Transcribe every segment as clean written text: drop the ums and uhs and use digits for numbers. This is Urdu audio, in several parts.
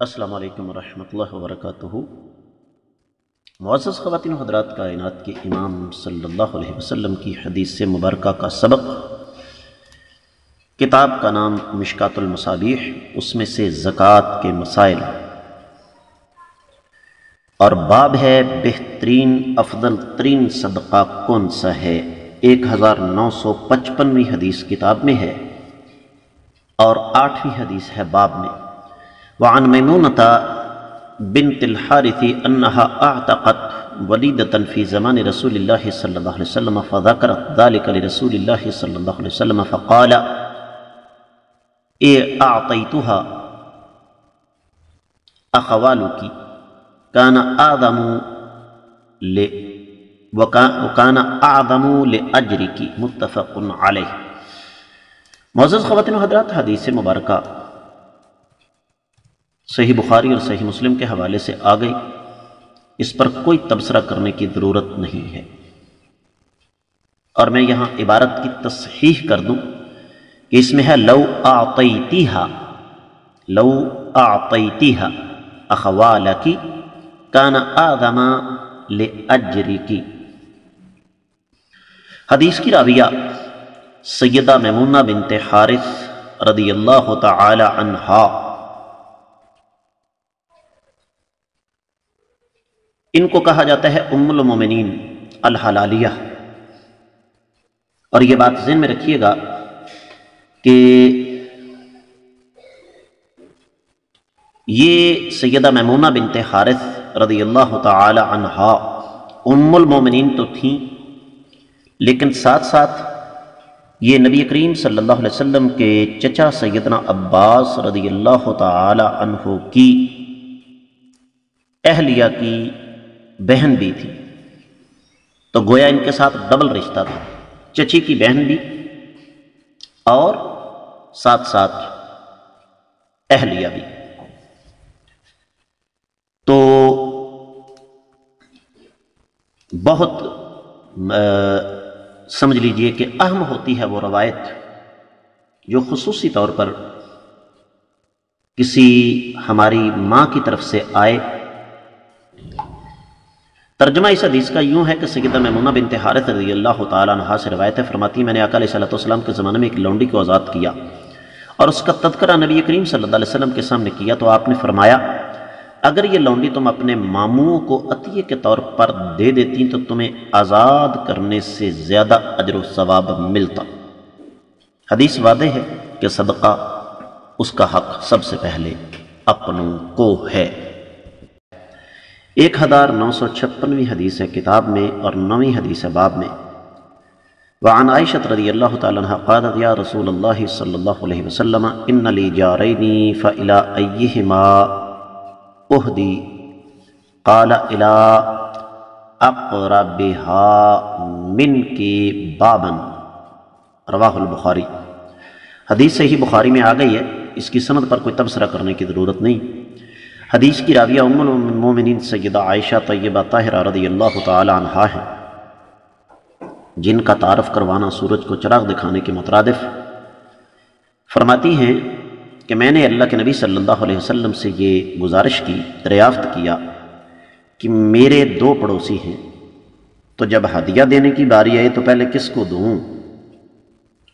السلام علیکم ورحمۃ اللہ وبرکاتہ۔ معزز خواتین و حضرات، کائنات کے امام صلی اللہ علیہ وسلم کی حدیث مبارکہ کا سبق، کتاب کا نام مشکات المصابیح، اس میں سے زکوٰۃ کے مسائل، اور باب ہے بہترین افضل ترین صدقہ کون سا ہے۔ 1955ویں حدیث کتاب میں ہے اور 8ویں حدیث ہے باب میں۔ وعن میمونة بنت الحارث انها اعتقت وليدة في زمان رسول الله صلى الله عليه وسلم فذكرت ذلك لرسول الله صلى الله عليه وسلم فقال اعطيتها اخوالك كان اعظم لاجرك متفق علیہ۔ معزز خواتین و حضرات، حدیث مبارکہ صحیح بخاری اور صحیح مسلم کے حوالے سے آ گئی، اس پر کوئی تبصرہ کرنے کی ضرورت نہیں ہے، اور میں یہاں عبارت کی تصحیح کر دوں کہ اس میں ہے لو اعطیتیہا اخوالکی کان اعظم لاجرکی۔ حدیث کی راویہ سیدہ میمونہ بنت حارث رضی اللہ تعالی عنہا، ان کو کہا جاتا ہے ام المومنین الحلالیہ، اور یہ بات ذہن میں رکھیے گا کہ یہ سیدہ میمونہ بنت حارث رضی اللہ تعالی عنہا ام المومنین تو تھیں، لیکن ساتھ ساتھ یہ نبی کریم صلی اللہ علیہ وسلم کے چچا سیدنا عباس رضی اللہ تعالی عنہ کی اہلیہ کی بہن بھی تھی، تو گویا ان کے ساتھ ڈبل رشتہ تھا، چچی کی بہن بھی اور ساتھ ساتھ اہلیہ بھی۔ تو بہت سمجھ لیجئے کہ اہم ہوتی ہے وہ روایت جو خصوصی طور پر کسی ہماری ماں کی طرف سے آئے۔ ترجمہ اس حدیث کا یوں ہے کہ سیدہ میمونہ بنت حارث رضی اللہ تعالیٰ عنہا سے روایت ہے، فرماتی میں نے آقا علیہ السلام کے زمانے میں ایک لونڈی کو آزاد کیا اور اس کا تذکرہ نبی کریم صلی اللہ علیہ وسلم کے سامنے کیا، تو آپ نے فرمایا اگر یہ لونڈی تم اپنے ماموں کو عطیے کے طور پر دے دیتی تو تمہیں آزاد کرنے سے زیادہ اجر و ثواب ملتا۔ حدیث واضح ہے کہ صدقہ اس کا حق سب سے پہلے اپنوں کو ہے۔ 1956ویں حدیث ہے کتاب میں اور 9ویں حدیث ہے باب میں۔ وعن عائشة رضی اللہ تعالی عنہ قالت یا رسول اللہ صلی اللہ علیہ وسلم ان لی جارین فإلی ایہما اہدی قال الی اقربها منک بابا، رواہ البخاری۔ حدیث صحیح بخاری میں آ گئی ہے، اس کی سند پر کوئی تبصرہ کرنے کی ضرورت نہیں۔ حدیث کی راویہ ام المومنین سیدہ عائشہ طیبہ طاہرہ رضی اللہ تعالی عنہا ہیں، جن کا تعارف کروانا سورج کو چراغ دکھانے کے مترادف۔ فرماتی ہیں کہ میں نے اللہ کے نبی صلی اللہ علیہ وسلم سے یہ گزارش کی، دریافت کیا کہ میرے 2 پڑوسی ہیں، تو جب ہدیہ دینے کی باری آئے تو پہلے کس کو دوں؟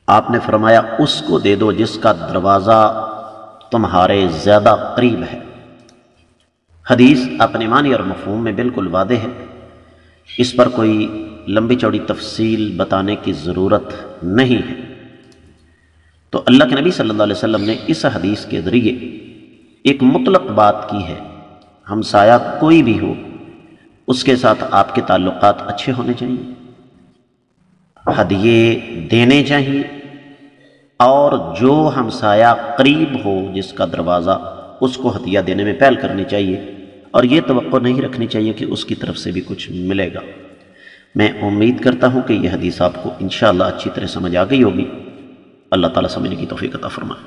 آپ نے فرمایا اس کو دے دو جس کا دروازہ تمہارے زیادہ قریب ہے۔ حدیث اپنے معنی اور مفہوم میں بالکل واضح ہے، اس پر کوئی لمبی چوڑی تفصیل بتانے کی ضرورت نہیں ہے۔ تو اللہ کے نبی صلی اللہ علیہ وسلم نے اس حدیث کے ذریعے ایک مطلق بات کی ہے، ہمسایہ کوئی بھی ہو اس کے ساتھ آپ کے تعلقات اچھے ہونے چاہیے، ہدیے دینے چاہیے، اور جو ہمسایہ قریب ہو جس کا دروازہ، اس کو ہدیہ دینے میں پہل کرنی چاہیے، اور یہ توقع نہیں رکھنی چاہیے کہ اس کی طرف سے بھی کچھ ملے گا۔ میں امید کرتا ہوں کہ یہ حدیث آپ کو انشاءاللہ اچھی طرح سمجھ آ گئی ہوگی۔ اللہ تعالیٰ سمجھنے کی توفیق عطا فرمائے۔